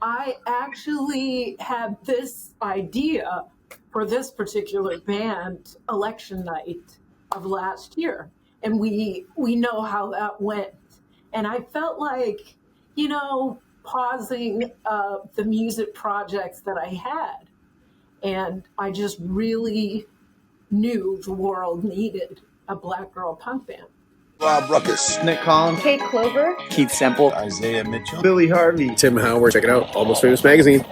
I actually had this idea for this particular band election night of last year. And we know how that went. And I felt like, pausing the music projects that I had. And I just really knew the world needed a Black girl punk band. Rob Ruckus, Nick Collins, Kate Clover, Keith Semple, Isaiah Mitchell, Billy Harvey, Tim Howard. Check it out, Almost Famous Magazine.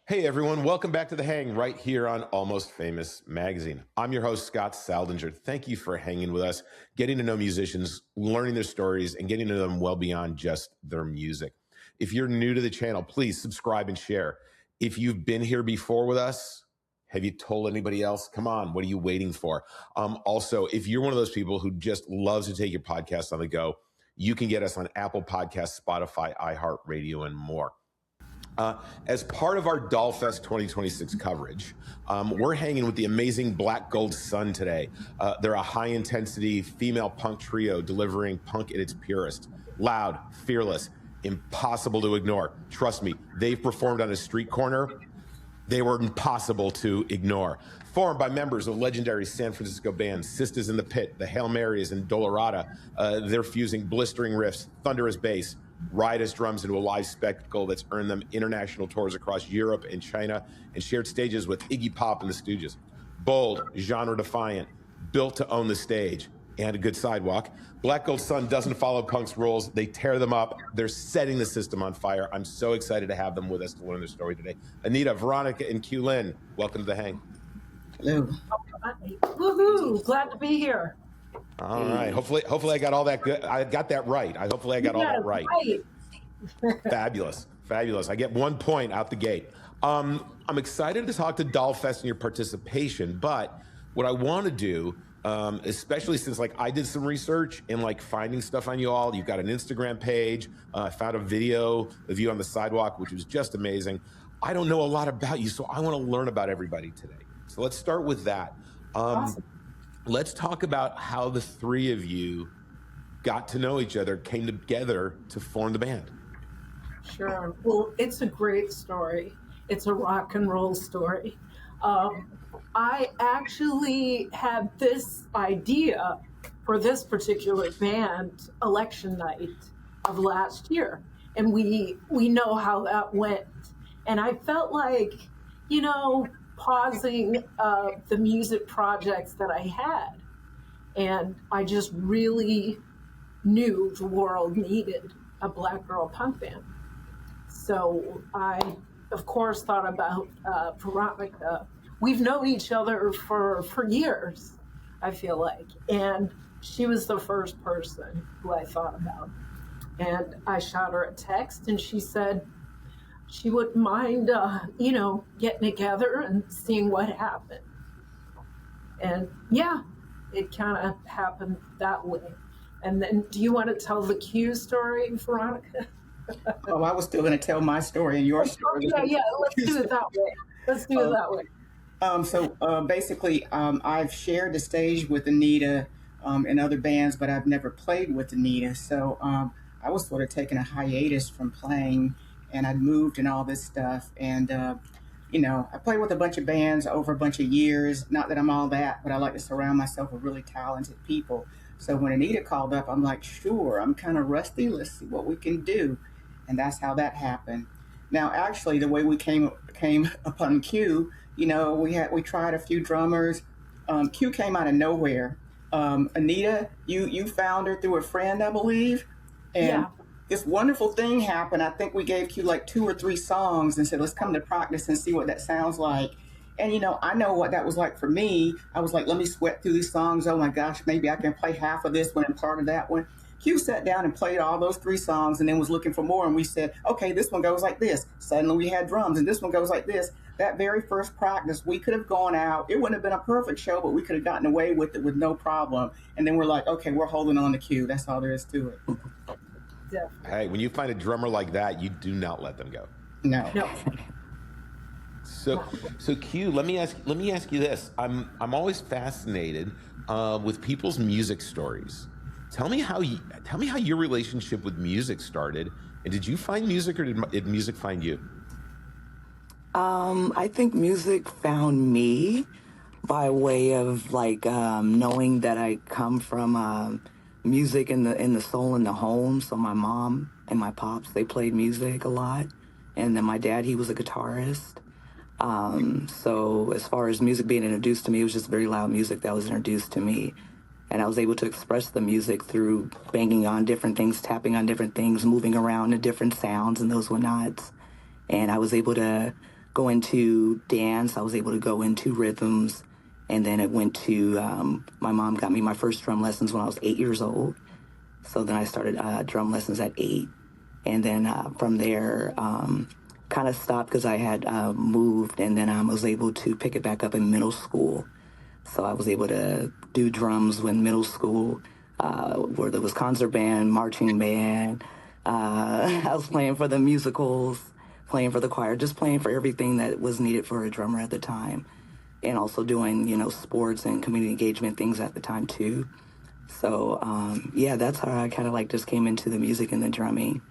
Hey everyone, welcome back to The Hang right here on Almost Famous Magazine. I'm your host, Scott Saldinger. Thank you for hanging with us, getting to know musicians, learning their stories, and getting to know them well beyond just their music. If you're new to the channel, please subscribe and share. If you've been here before with us, have you told anybody else? Come on, what are you waiting for? Also, if you're one of those people who just loves to take your podcast on the go, you can get us on Apple Podcasts, Spotify, iHeartRadio, and more. As part of our Dollfest 2026 coverage, we're hanging with the amazing Black Gold Sun today. They're a high-intensity female punk trio delivering punk at its purest. Loud, fearless, impossible to ignore. Trust me, they've performed on a street corner. They were impossible to ignore. Formed by members of legendary San Francisco bands Sisters in the Pit, the Hail Marys, and Dolorada, they're fusing blistering riffs, thunderous bass, riotous drums into a live spectacle that's earned them international tours across Europe and China and shared stages with Iggy Pop and the Stooges. Bold, genre-defiant, built to own the stage, and a good sidewalk. Black Gold Sun doesn't follow punk's rules. They tear them up. They're setting the system on fire. I'm so excited to have them with us to learn their story today. Anita, Veronica, and Q Lynn, welcome to The Hang. Hello. Woohoo! Glad to be here. All right. Hopefully I got all that good. I got that right. Hopefully I got all that right. Fabulous. I get 1 point out the gate. I'm excited to talk to Dollfest and your participation, but what I want to do, especially since I did some research and finding stuff on you all. You've got an Instagram page. I found a video of you on the sidewalk, which was just amazing. I don't know a lot about you, so I want to learn about everybody today. So let's start with that. Awesome. Let's talk about how the three of you got to know each other, came together to form the band. Sure. Well, it's a great story. It's a rock and roll story. I actually had this idea for this particular band election night of last year. And we know how that went. And I felt like, pausing the music projects that I had. And I just really knew the world needed a Black girl punk band. So I, of course, thought about Veronica. We've known each other for years, I feel like. And she was the first person who I thought about. And I shot her a text and she said, she wouldn't mind, getting together and seeing what happened. And yeah, it kind of happened that way. And then, do you want to tell the Q story, Veronica? Oh, I was still going to tell my story and your story. Yeah, let's do it that way. Basically, I've shared the stage with Anita and other bands, but I've never played with Anita. So I was sort of taking a hiatus from playing. And I'd moved and all this stuff. And, I played with a bunch of bands over a bunch of years. Not that I'm all that, but I like to surround myself with really talented people. So when Anita called up, I'm like, sure, I'm kind of rusty. Let's see what we can do. And that's how that happened. Now, actually, the way we came upon Q, we tried a few drummers. Q came out of nowhere. Anita, you found her through a friend, I believe. And yeah. This wonderful thing happened. I think we gave Q 2 or 3 songs and said, let's come to practice and see what that sounds like. And, I know what that was like for me. I was like, let me sweat through these songs. Oh my gosh, maybe I can play half of this one and part of that one. Q sat down and played all those 3 songs and then was looking for more. And we said, okay, this one goes like this. Suddenly we had drums and this one goes like this. That very first practice, we could have gone out. It wouldn't have been a perfect show, but we could have gotten away with it with no problem. And then we're like, okay, we're holding on to Q. That's all there is to it. Definitely. Hey, when you find a drummer like that, you do not let them go. No. So Q, let me ask you this. I'm always fascinated with people's music stories. Tell me how your relationship with music started, And did you find music, or did music find you? I think music found me by way of like knowing that I come from music in the soul in the home. So my mom and my pops, they played music a lot, and then my dad, he was a guitarist. So as far as music being introduced to me, it was just very loud music that was introduced to me. And I was able to express the music through banging on different things, tapping on different things, moving around to different sounds and those whatnots. And I was able to go into dance. I was able to go into rhythms. And then it went to, my mom got me my first drum lessons when I was 8 years old. So then I started drum lessons at 8. And then from there, kind of stopped because I had moved. And then I was able to pick it back up in middle school. So I was able to do drums in middle school, where there was concert band, marching band. I was playing for the musicals, playing for the choir, just playing for everything that was needed for a drummer at the time. And also doing, sports and community engagement things at the time too. So, yeah, that's how I kind of like just came into the music and the drumming.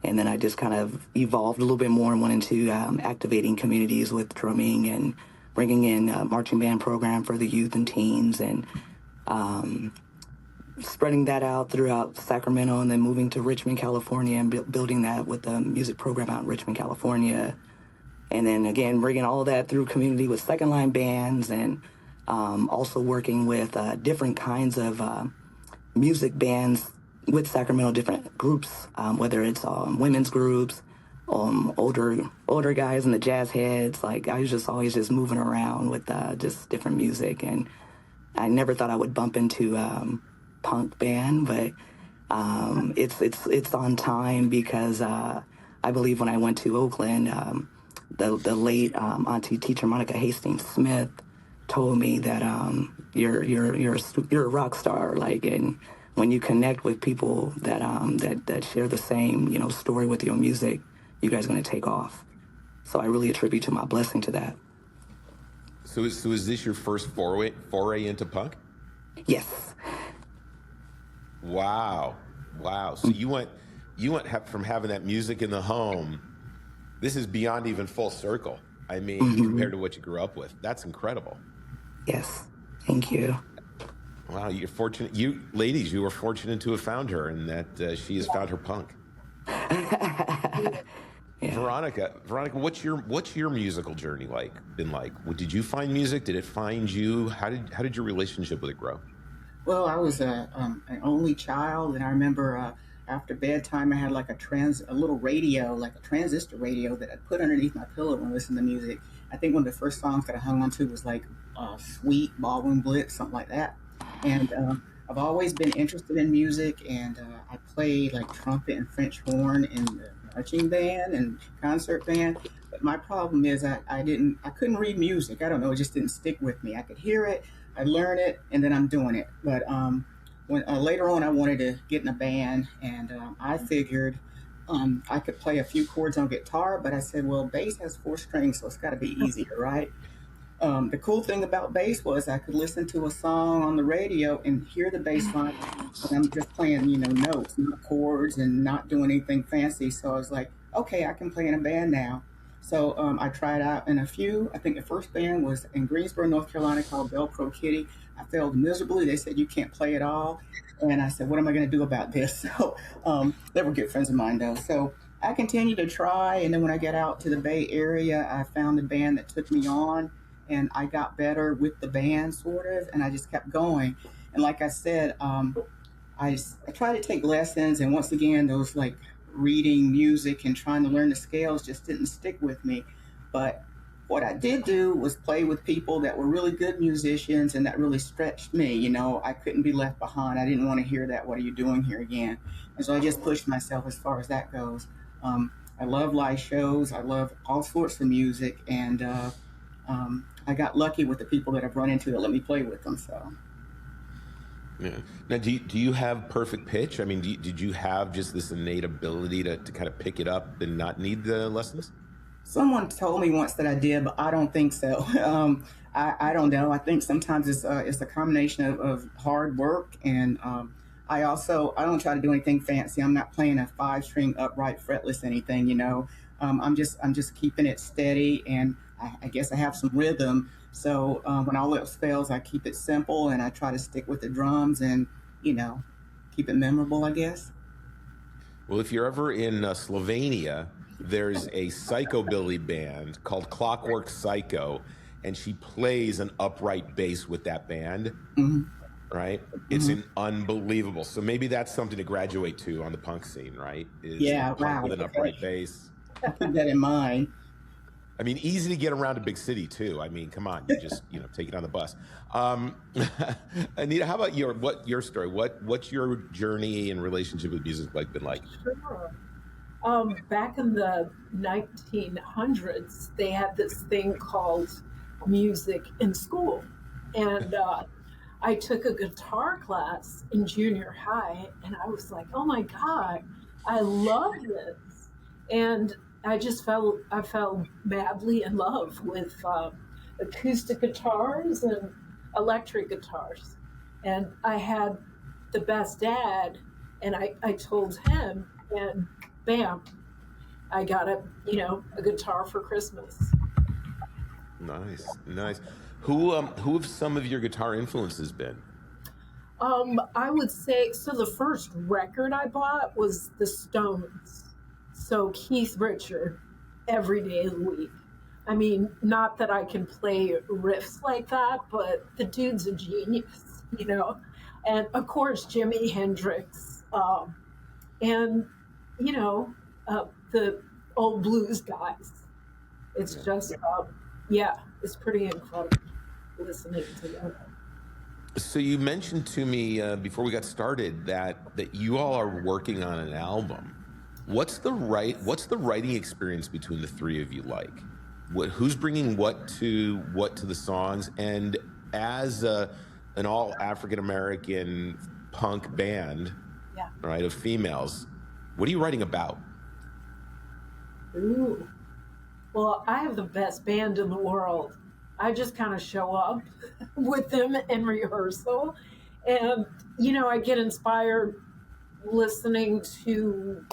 And then I just kind of evolved a little bit more and went into activating communities with drumming and bringing in a marching band program for the youth and teens, and spreading that out throughout Sacramento, and then moving to Richmond, California, and building that with the music program out in Richmond, California. And then again, bringing all of that through community with second line bands, and also working with different kinds of music bands with Sacramento, different groups, whether it's women's groups, older guys and the jazz heads. Like, I was just always just moving around with just different music, and I never thought I would bump into punk band, but it's on time, because I believe when I went to Oakland, the late auntie teacher Monica Hastings Smith told me that you're a rock star, like, and when you connect with people that share the same story with your music, you guys are going to take off. So I really attribute to my blessing to that. So is this your first foray into punk? Yes. Wow. So you went from having that music in the home. This is beyond even full circle. I mean, compared to what you grew up with. That's incredible. Yes. Thank you. Wow, you're fortunate. You ladies, you were fortunate to have found her, and that she has found her punk. Yeah. Veronica, what's your musical journey been like? Did you find music? Did it find you? How did your relationship with it grow? Well, I was an only child, and I remember after bedtime I had like a little radio, like a transistor radio that I put underneath my pillow and listened to music. I think one of the first songs that I hung on to was like Sweet, Ballroom Blitz, something like that. And I've always been interested in music, and I played like trumpet and French horn in the marching band and concert band. But my problem is I couldn't read music. I don't know, it just didn't stick with me. I could hear it, I learn it, and then I'm doing it. But when later on I wanted to get in a band, and I figured I could play a few chords on guitar, but I said, well, bass has 4 strings, so it's got to be easier, right? The cool thing about bass was I could listen to a song on the radio and hear the bass line, and I'm just playing, notes, not chords, and not doing anything fancy. So I was like, okay, I can play in a band now. So I tried out in a few. I think the first band was in Greensboro, North Carolina, called Bell Pro Kitty. I failed miserably. They said, you can't play at all. And I said, what am I going to do about this? So they were good friends of mine, though. So I continued to try. And then when I got out to the Bay Area, I found a band that took me on. And I got better with the band, sort of, and I just kept going. And like I said, I tried to take lessons, and once again, those like reading music and trying to learn the scales just didn't stick with me. But what I did do was play with people that were really good musicians, and that really stretched me. I couldn't be left behind. I didn't want to hear that, what are you doing here again? And so I just pushed myself as far as that goes. I love live shows. I love all sorts of music, and I got lucky with the people that I've run into that let me play with them. So, yeah. Now, do you have perfect pitch? I mean, did you have just this innate ability to kind of pick it up and not need the lessons? Someone told me once that I did, but I don't think so. I don't know. I think sometimes it's a combination of hard work, and I don't try to do anything fancy. I'm not playing a 5-string upright fretless anything, you know. I'm just keeping it steady, and I guess I have some rhythm. So when all else fails, I keep it simple, and I try to stick with the drums, and you know, keep it memorable, I guess. Well, if you're ever in Slovenia, there's a psychobilly band called Clockwork Psycho, and she plays an upright bass with that band. Mm-hmm. Right? It's an unbelievable. So maybe that's something to graduate to on the punk scene, right? Is Yeah, punk wow. with an upright bass. I'll keep that in mind. I mean, easy to get around a big city too. I mean, come on, you just take it on the bus. Anita, how about your story? What's your journey and relationship with music been like? Sure. Back in the 1900s, they had this thing called music in school, and I took a guitar class in junior high, and I was like, oh my God, I love this. And I fell madly in love with acoustic guitars and electric guitars. And I had the best dad, and I told him, and bam, I got a guitar for Christmas. Nice. Who have some of your guitar influences been? I would say, so the first record I bought was the Stones. So Keith Richards, every day of the week. I mean, not that I can play riffs like that, but the dude's a genius, you know. And of course, Jimi Hendrix, and the old blues guys. It's just, it's pretty incredible listening to them. So you mentioned to me before we got started that you all are working on an album. What's the writing experience between the three of you like? Who's bringing what to the songs? And as an all African American punk band, right, of females, what are you writing about? Ooh. Well, I have the best band in the world. I just kind of show up with them in rehearsal. And, I get inspired listening to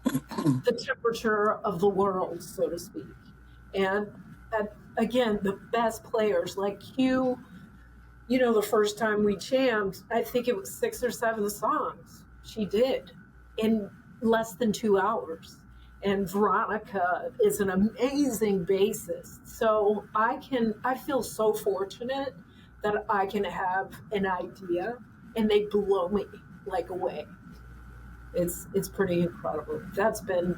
the temperature of the world, so to speak. And again, the best players like Q, the first time we jammed, I think it was 6 or 7 songs she did in less than 2 hours. And Veronica is an amazing bassist. So I feel so fortunate that I can have an idea and they blow me like away. It's pretty incredible. That's been,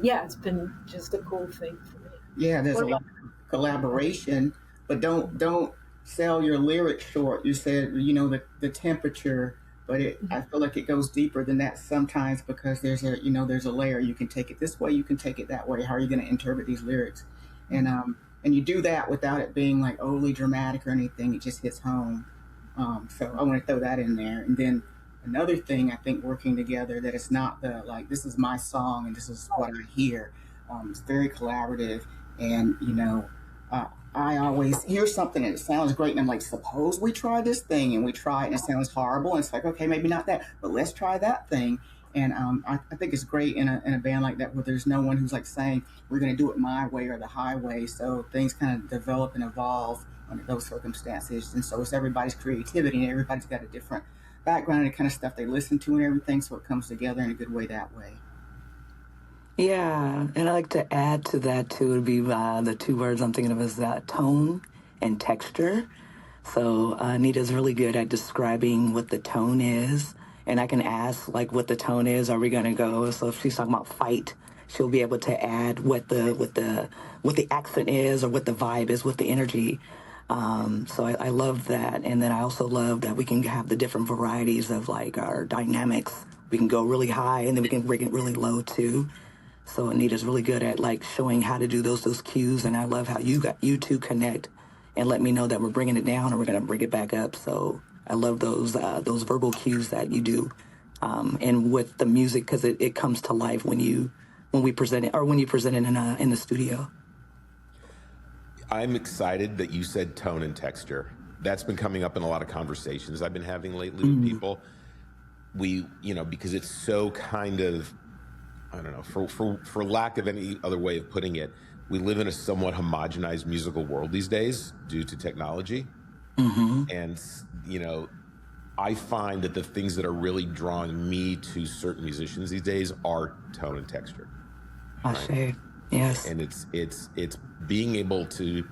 it's been just a cool thing for me. Yeah, there's a lot of collaboration, but don't sell your lyrics short. You said, the temperature, but I feel like it goes deeper than that sometimes because there's a layer. You can take it this way, you can take it that way. How are you going to interpret these lyrics? And you do that without it being like overly dramatic or anything. It just hits home. So I want to throw that in there. And then another thing, I think, working together, that it's not this is my song and this is what I hear. It's very collaborative. And, I always hear something and it sounds great. And I'm like, suppose we try this thing, and we try it and it sounds horrible. And it's like, okay, maybe not that, but let's try that thing. And I think it's great in a band like that where there's no one who's like saying, we're going to do it my way or the highway. So things kind of develop and evolve under those circumstances. And so it's everybody's creativity and everybody's got a different background and the kind of stuff they listen to and everything. So it comes together in a good way that way. Yeah, and I like to add to that too. Would be the 2 words I'm thinking of is tone and texture. So Anita's really good at describing what the tone is, and I can ask like what the tone is. Are we gonna go? So if she's talking about fight, she'll be able to add what the accent is or what the vibe is, what the energy. So I love that, and then I also love that we can have the different varieties of like our dynamics. We can go really high, and then we can bring it really low too. So Anita's really good at like showing how to do those cues, and I love how you two connect and let me know that we're bringing it down or we're gonna bring it back up. So I love those verbal cues that you do, and with the music because it comes to life when we present it or when you present it in the studio. I'm excited that you said tone and texture that's been coming up in a lot of conversations I've been having lately with people. We, because it's so kind of, I don't know, for lack of any other way of putting it, we live in a somewhat homogenized musical world these days due to technology. And, I find that the things that are really drawing me to certain musicians these days are tone and texture. I see. Yes. And it's being able to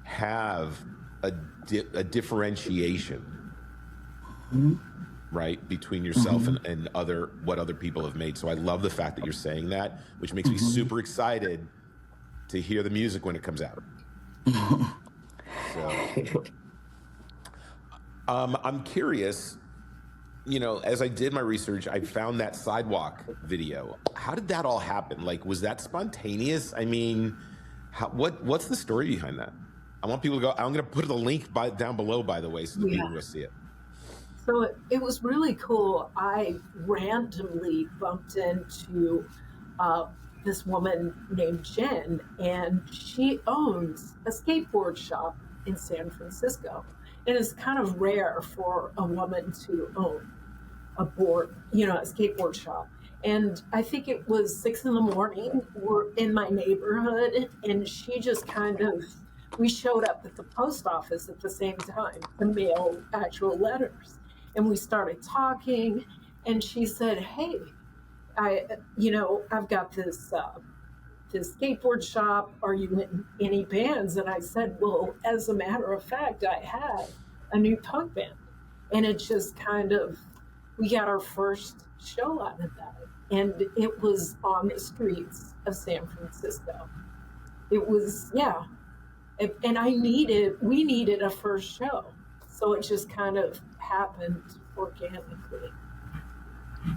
have a differentiation, right, between yourself and what other people have made. So I love the fact that you're saying that, which makes me super excited to hear the music when it comes out. So I'm curious, as I did my research, I found that Sidewalk video. How did that all happen? Like, was that spontaneous? I mean, what's the story behind that? I want people to go. I'm going to put the link down below, by the way, so that people can go see it. So it was really cool. I randomly bumped into this woman named Jen, and she owns a skateboard shop in San Francisco. And it's kind of rare for a woman to own a skateboard shop. And I think it was 6 a.m. We're in my neighborhood, and she just we showed up at the post office at the same time to mail actual letters. And we started talking, and she said, "Hey, I've got this skateboard shop. Are you in any bands?" And I said, "Well, as a matter of fact, I have a new punk band." And it just we got our first show out of that. And it was on the streets of San Francisco. It was, and we needed a first show. So it just kind of happened organically.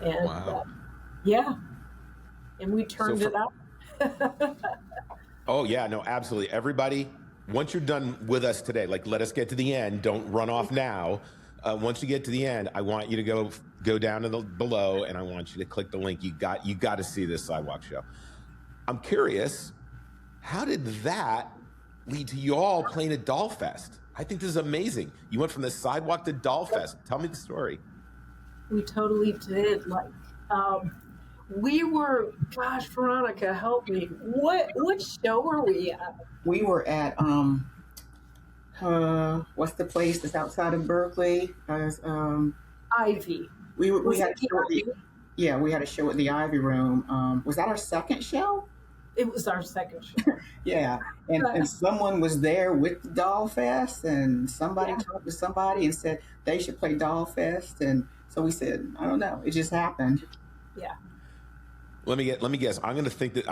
And wow. And we turned it up. Oh yeah, no, absolutely. Everybody, once you're done with us today, let us get to the end. Don't run off now. Once you get to the end, I want you to go down to below, and I want you to click the link. You got to see this Sidewalk show. I'm curious, how did that lead to you all playing at Dollfest? I think this is amazing. You went from the Sidewalk to Dollfest. Tell me the story. We totally did. We were, gosh, Veronica, help me. What show were we at? We were at what's the place that's outside of Berkeley? Ivy. We had a show. We had a show at the Ivy Room. Was that our second show? It was our second show. Yeah, and someone was there with the Dollfest, and somebody talked to somebody and said they should play Dollfest, and so we said, I don't know, it just happened. Yeah. Let me guess. I'm gonna think that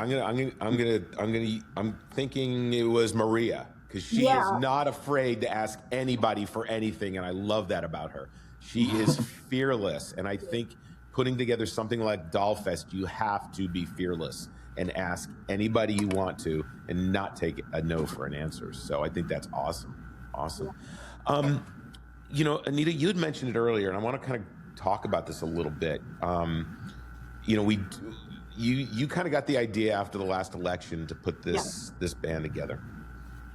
I'm thinking it was Maria, because she is not afraid to ask anybody for anything, and I love that about her. She is fearless, and I think putting together something like Dollfest, you have to be fearless and ask anybody you want to, and not take a no for an answer. So I think that's awesome. Anita, you had mentioned it earlier, and I want to kind of talk about this a little bit. You kind of got the idea after the last election to put this band together,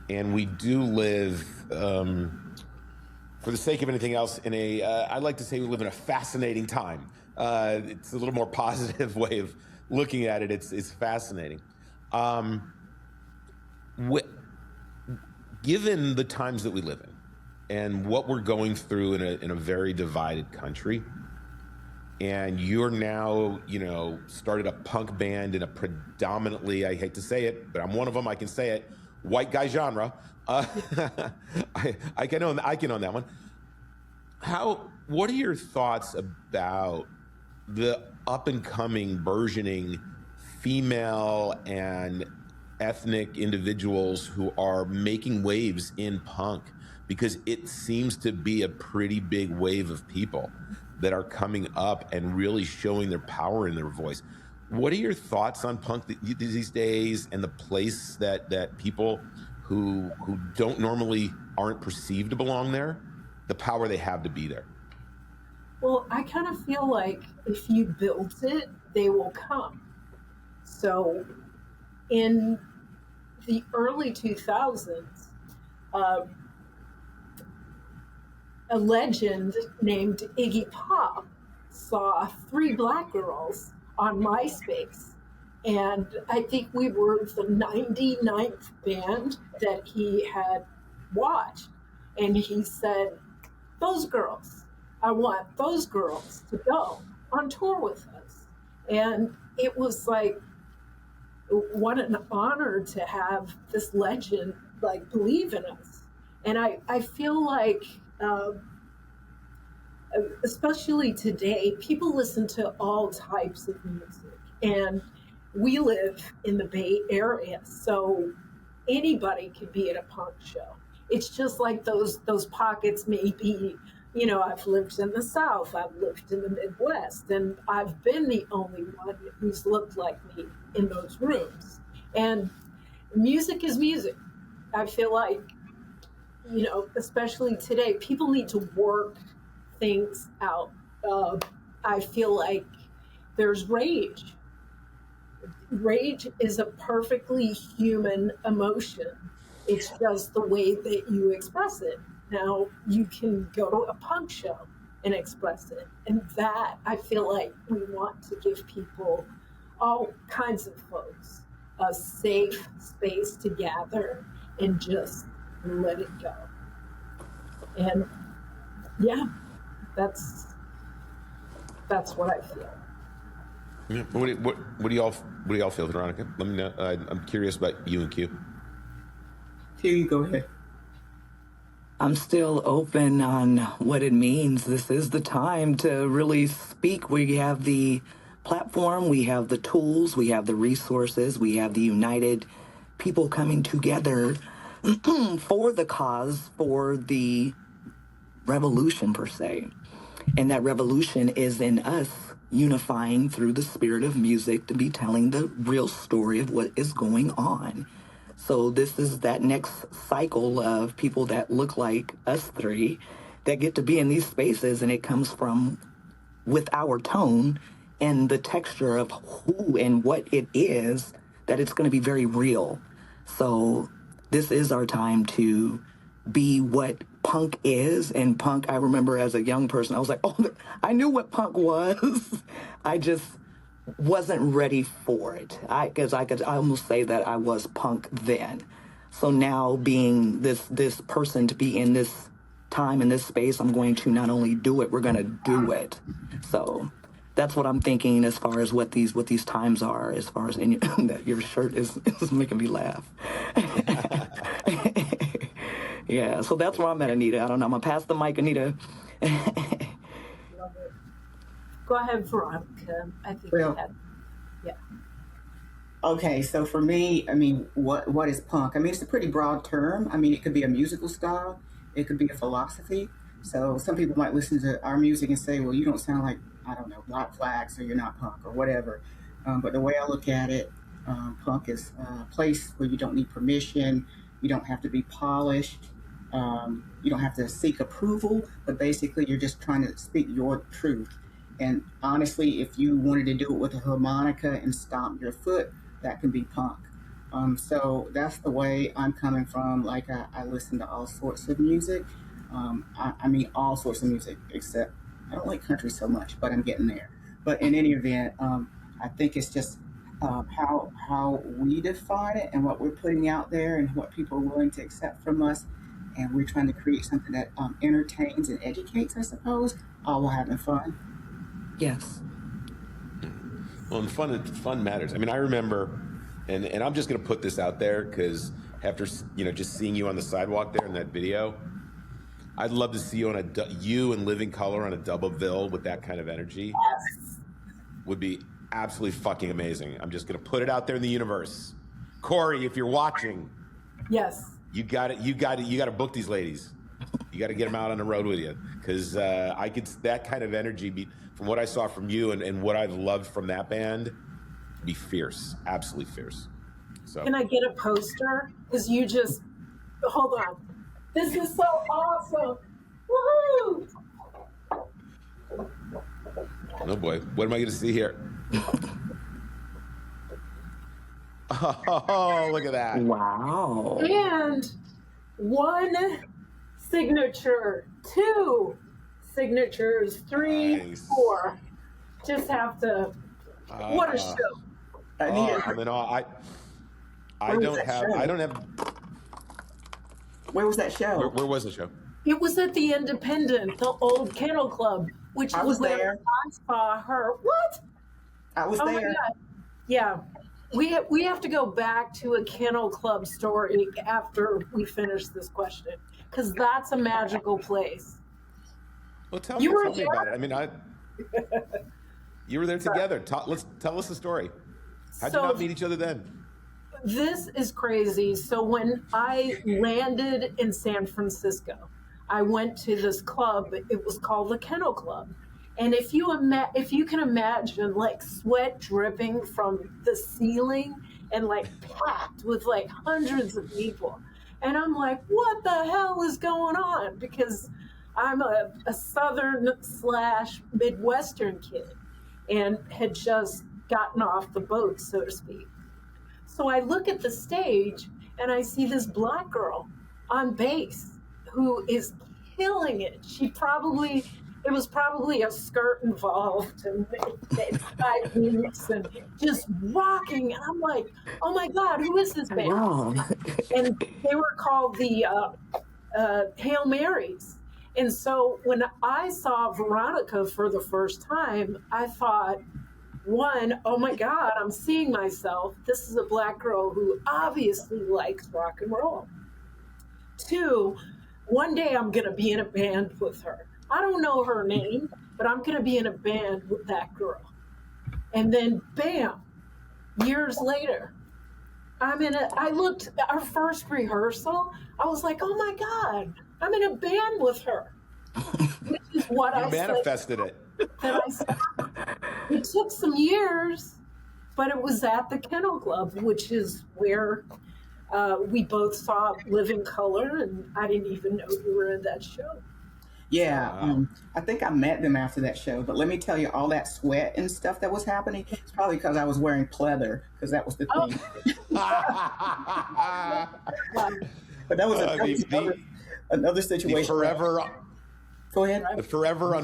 and we do live, for the sake of anything else, in I like to say we live in a fascinating time. It's a little more positive way of looking at it. It's fascinating. Given the times that we live in and what we're going through in a very divided country, and you're now, started a punk band in a predominantly, I hate to say it, but I'm one of them, I can say it, white guy genre. I can own that one. What are your thoughts about the up and coming, burgeoning female and ethnic individuals who are making waves in punk? Because it seems to be a pretty big wave of people that are coming up and really showing their power in their voice. What are your thoughts on punk these days, and the place that people who aren't perceived to belong there, the power they have to be there? Well, I kind of feel like if you build it, they will come. So in the early 2000s, a legend named Iggy Pop saw 3 black girls on MySpace. And I think we were the 99th band that he had watched. And he said, those girls, I want those girls to go on tour with us. And it was like, what an honor to have this legend like believe in us. And I feel like, especially today, people listen to all types of music. And we live in the Bay Area, so anybody can be at a punk show. It's just like those pockets maybe, you know, I've lived in the South, I've lived in the Midwest, and I've been the only one who's looked like me in those rooms. And music is music. I feel like, you know, especially today, people need to work things out. I feel like there's rage. Rage is a perfectly human emotion. It's just the way that you express it. Now, you can go to a punk show and express it. And that, I feel like we want to give people, all kinds of folks, a safe space to gather and just let it go. And yeah, that's what I feel. Yeah. What do y'all feel, Veronica? Let me know. I'm curious about you and Q. Q, you go ahead. I'm still open on what it means. This is the time to really speak. We have the platform, we have the tools, we have the resources, we have the united people coming together for the cause, for the revolution per se. And that revolution is in us unifying through the spirit of music to be telling the real story of what is going on. So this is that next cycle of people that look like us three that get to be in these spaces, and it comes from with our tone and the texture of who and what it is, that it's going to be very real. So this is our time to be what punk is. And punk, I remember as a young person, I was like, oh, I knew what punk was. I just wasn't ready for it. I almost say that I was punk then. So now being this person to be in this time, in this space, I'm going to not only do it, we're going to do it. So that's what I'm thinking as far as what these times are, as far as that your shirt is making me laugh. Yeah, so that's where I'm at, Anita. I don't know. I'm going to pass the mic, Anita. Go ahead, Veronica. I think yeah. Okay, so for me, I mean, what is punk? I mean, it's a pretty broad term. I mean, it could be a musical style. It could be a philosophy. So some people might listen to our music and say, well, you don't sound like, I don't know, Black Flag, so you're not punk or whatever. But the way I look at it, punk is a place where you don't need permission. You don't have to be polished. You don't have to seek approval, but basically you're just trying to speak your truth. And honestly, if you wanted to do it with a harmonica and stomp your foot, that can be punk. So that's the way I'm coming from. Like I listen to all sorts of music. I mean, all sorts of music, except I don't like country so much, but I'm getting there. But in any event, I think it's just how we define it and what we're putting out there and what people are willing to accept from us. And we're trying to create something that entertains and educates, I suppose, all while having fun. Yes. Well, and fun matters. I mean, I remember, and I'm just going to put this out there because after, just seeing you on the sidewalk there in that video, I'd love to see you on you in living color on a double bill with that kind of energy. Yes. Would be absolutely fucking amazing. I'm just going to put it out there in the universe. Corey, if you're watching. Yes. You got to book these ladies. You got to get them out on the road with you, because I could, that kind of energy, from what I saw from you and what I've loved from that band, be fierce, absolutely fierce. So can I get a poster? Because you just, hold on. This is so awesome. Woohoo! Oh boy, what am I going to see here? Oh, look at that. Wow. And one signature 2 signatures, 3, Nice. 4. Just have to. What a show! Anita, I'm in awe. I Where was don't that have. show? I don't have. where was that show? Where was the show? It was at the Independent, the old kennel club, which I is was where there. I saw her. What? I was Oh my there. God! Yeah, we have to go back to a kennel club story after we finish this question, because that's a magical place. Well, tell You me, were tell me there? about it. I mean, you were there together. Tell us the story. How'd you not meet each other then? This is crazy. So when I landed in San Francisco, I went to this club. It was called the Kennel Club. And if you can imagine, like, sweat dripping from the ceiling and like packed with like hundreds of people. And I'm like, what the hell is going on? Because I'm a Southern / Midwestern kid and had just gotten off the boat, so to speak. So I look at the stage and I see this Black girl on bass who is killing it. It was probably a skirt involved and high boots and just rocking. And I'm like, oh my God, who is this band? Wow. And they were called the Hail Marys. And so when I saw Veronica for the first time, I thought, 1, oh my God, I'm seeing myself. This is a Black girl who obviously likes rock and roll. 2, one day I'm going to be in a band with her. I don't know her name, but I'm going to be in a band with that girl. And then, bam, years later, I looked at our first rehearsal. I was like, oh my God, I'm in a band with her. Which is what You manifested it. That I said. It took some years, but it was at the Kennel Club, which is where we both saw Living Color, and I didn't even know you were in that show. Yeah, I think I met them after that show. But let me tell you, all that sweat and stuff that was happening, it's probably because I was wearing pleather, because that was the thing. But that was another situation. The forever. Go ahead. The forever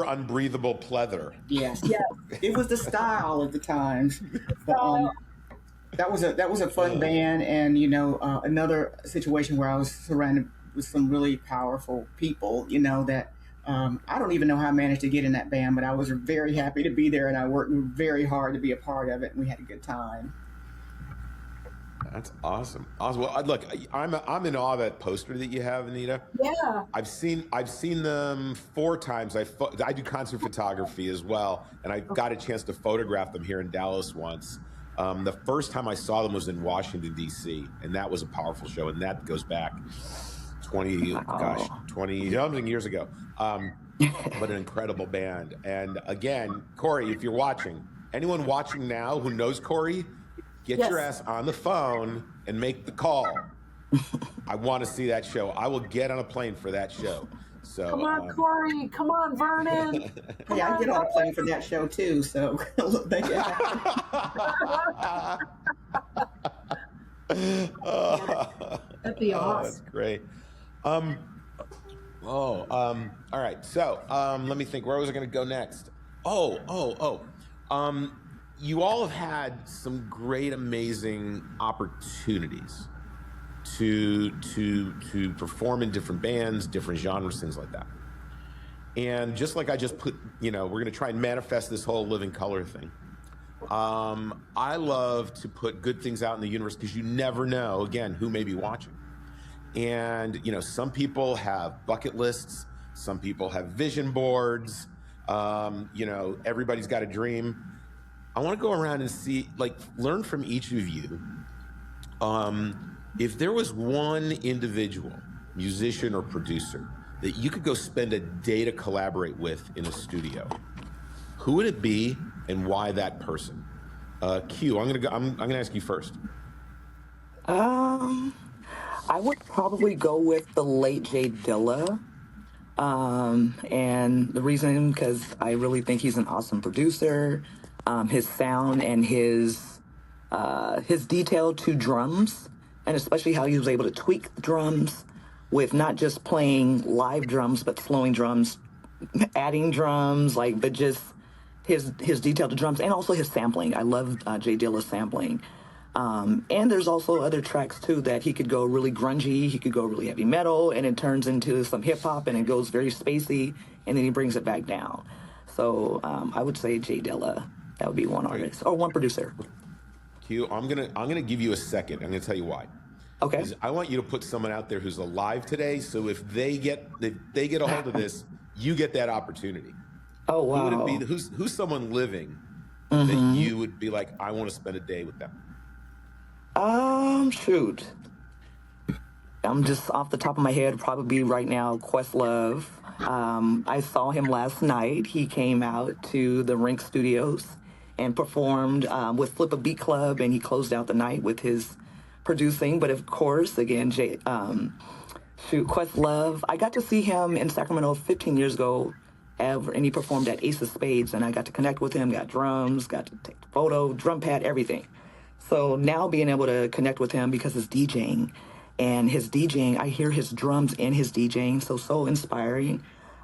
unbreathable pleather. Yes. Yes. It was the style of the times. But, that was a fun band, and another situation where I was surrounded with some really powerful people. That I don't even know how I managed to get in that band, but I was very happy to be there, and I worked very hard to be a part of it, and we had a good time. That's awesome. Well, look, I'm in awe of that poster that you have, Anita. Yeah. I've seen them 4 times. I do concert photography as well, and I got a chance to photograph them here in Dallas once. The first time I saw them was in Washington, D.C., and that was a powerful show, and that goes back 20 something years ago. But an incredible band. And again, Corey, if you're watching, anyone watching now who knows Corey, get your ass on the phone and make the call. I want to see that show. I will get on a plane for that show. So come on, Corey. Come on, Vernon. Hey, I get on a plane for that show too. So thank you. That'd be awesome. That's great. All right. So let me think. Where was I going to go next? You all have had some great, amazing opportunities to perform in different bands, different genres, things like that. And just like I just put, we're going to try and manifest this whole Living Color thing. I love to put good things out in the universe because you never know, again, who may be watching. And, some people have bucket lists. Some people have vision boards. Everybody's got a dream. I want to go around and see, learn from each of you. If there was one individual, musician or producer, that you could go spend a day to collaborate with in a studio, who would it be and why that person? Q, I'm gonna ask you first. I would probably go with the late Jay Dilla. And the reason, because I really think he's an awesome producer. His sound and his detail to drums, and especially how he was able to tweak the drums with not just playing live drums, but slowing drums, adding drums, like, but just his detailed drums and also his sampling. I love Jay Dilla's sampling. And there's also other tracks too that he could go really grungy, he could go really heavy metal, and it turns into some hip hop, and it goes very spacey, and then he brings it back down. So I would say Jay Dilla. That would be one artist or one producer. Q, I'm gonna give you a second. I'm gonna tell you why. Okay. 'Cause I want you to put someone out there who's alive today. So if they get a hold of this, you get that opportunity. Oh wow. Who would it be? Who's someone living that you would be like, I want to spend a day with them? Shoot. I'm just off the top of my head, probably right now, Questlove. I saw him last night. He came out to the Rink Studios and performed with Flip a Beat Club, and he closed out the night with his producing. But of course, again, Questlove. I got to see him in Sacramento 15 years ago, and he performed at Ace of Spades, and I got to connect with him, got drums, got to take the photo, drum pad, everything. So now being able to connect with him because his DJing, I hear his drums in his DJing, so inspiring.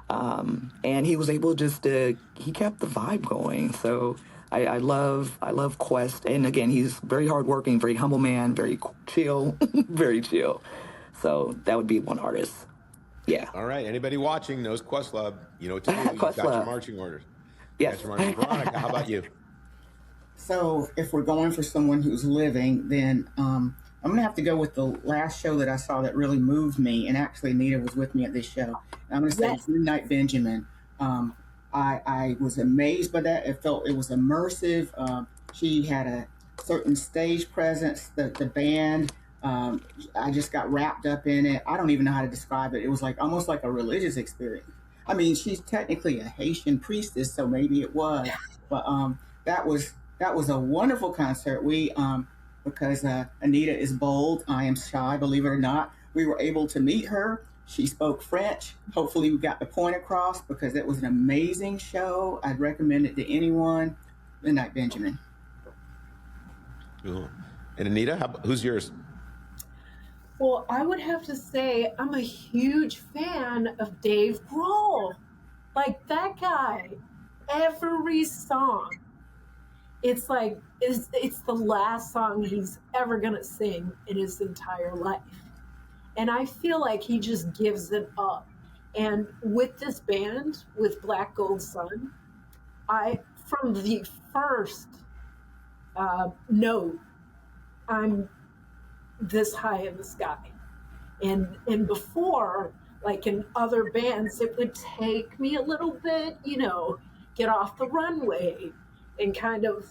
And he was able he kept the vibe going. So I love Quest. And again, he's very hardworking, very humble man, very chill, very chill. So that would be one artist. Yeah. All right. Anybody watching knows Questlove. You know what to do. You've got your marching orders. Yes. Veronica, how about you? So if we're going for someone who's living, then I'm going to have to go with the last show that I saw that really moved me. And actually, Anita was with me at this show. And I'm going to say Midnight Benjamin. I was amazed by that. It was immersive. She had a certain stage presence. The band, I just got wrapped up in it. I don't even know how to describe it. It was like almost like a religious experience. I mean, she's technically a Haitian priestess, so maybe it was. But that was a wonderful concert. We because Anita is bold, I am shy, believe it or not. We were able to meet her. She spoke French. Hopefully we got the point across because it was an amazing show. I'd recommend it to anyone. Midnight Benjamin. Cool. And Anita, who's yours? Well, I would have to say I'm a huge fan of Dave Grohl. Like that guy, every song. It's like it's the last song he's ever gonna sing in his entire life. And I feel like he just gives it up. And with this band, with Black Gold Sun, from the first note, I'm this high in the sky. And before, like in other bands, it would take me a little bit, get off the runway and kind of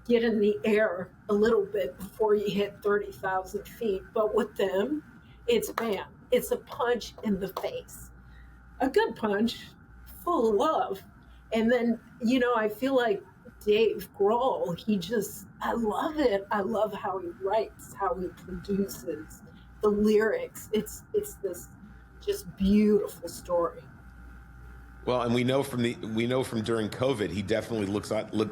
get in the air a little bit before you hit 30,000 feet. But with them, it's bam. It's a punch in the face. A good punch, full of love. And then, I feel like Dave Grohl, I love it. I love how he writes, how he produces, the lyrics. It's this just beautiful story. Well, and we know from during COVID, he definitely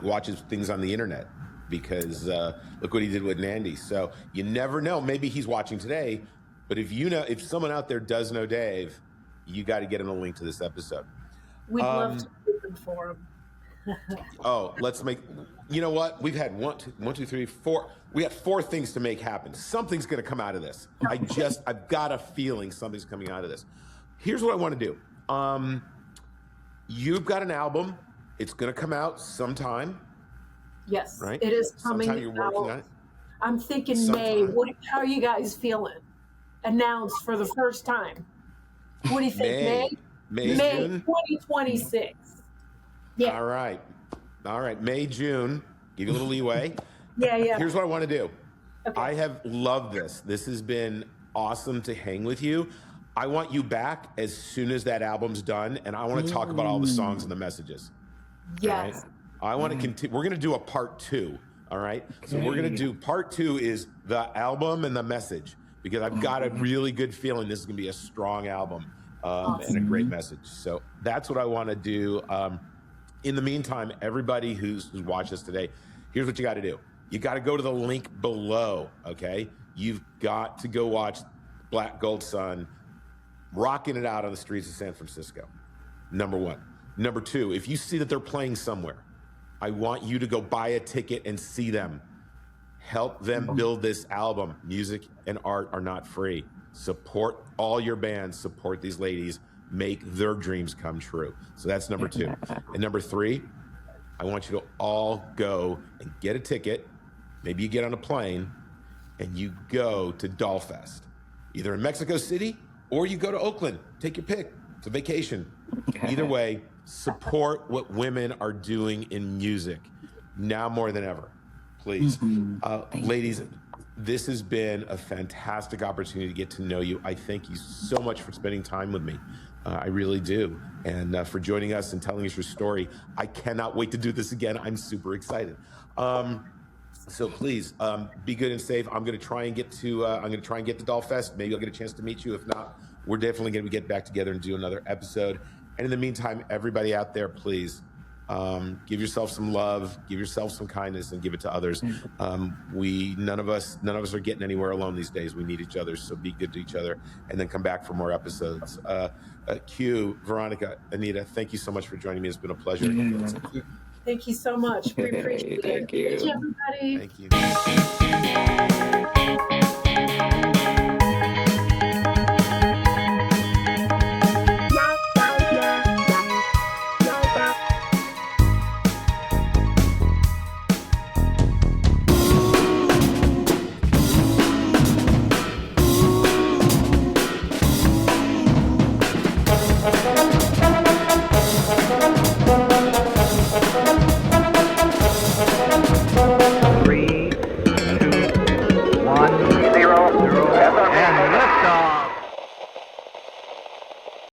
watches things on the internet because look what he did with Nandy. So you never know. Maybe he's watching today, but if someone out there does know Dave, you got to get him a link to this episode. We'd love to open for him. Let's make. You know what? We've had one, two, three, four. We have 4 things to make happen. Something's going to come out of this. I've got a feeling something's coming out of this. Here's what I want to do. You've got an album. It's going to come out sometime. Yes, right? It is coming sometime you're working on it. I'm thinking sometime. May. How are you guys feeling? Announced for the first time. What do you think? May, June? 2026. Yeah. All right. May, June. Give you a little leeway. Yeah. Here's what I want to do. Okay. I have loved this. This has been awesome to hang with you. I want you back as soon as that album's done, and I want to talk about all the songs and the messages. Yes. Right? I want to continue. We're going to do a part 2. All right. Okay. So we're going to do part 2 is the album and the message, because I've got a really good feeling this is going to be a strong album and a great message. So that's what I want to do. In the meantime, everybody who's watched us today, here's what you got to do. You got to go to the link below. Okay. You've got to go watch Black Gold Sun. rocking it out on the streets of San Francisco. Number one. Number two, if you see that they're playing somewhere, I want you to go buy a ticket and see them. Help them build this album. Music and art are not free. Support all your bands. Support these ladies. Make their dreams come true. So that's number two. And number three, I want you to all go and get a ticket. Maybe you get on a plane and you go to Dollfest, either in Mexico City or you go to Oakland. Take your pick. It's a vacation. Either way, support what women are doing in music now more than ever. Please. Ladies, this has been a fantastic opportunity to get to know you. I thank you so much for spending time with me. I really do. And for joining us and telling us your story. I cannot wait to do this again. I'm super excited. So please be good and safe. I'm going to try and get to Dollfest. Maybe I'll get a chance to meet you. If not, we're definitely going to get back together and do another episode. And in the meantime, everybody out there, please give yourself some love, give yourself some kindness, and give it to others. None of us are getting anywhere alone these days. We need each other, so be good to each other, and then come back for more episodes. Q, Veronica, Anita, thank you so much for joining me. It's been a pleasure. Thank you so much. We appreciate it. Thank you. Thank you, everybody. Thank you.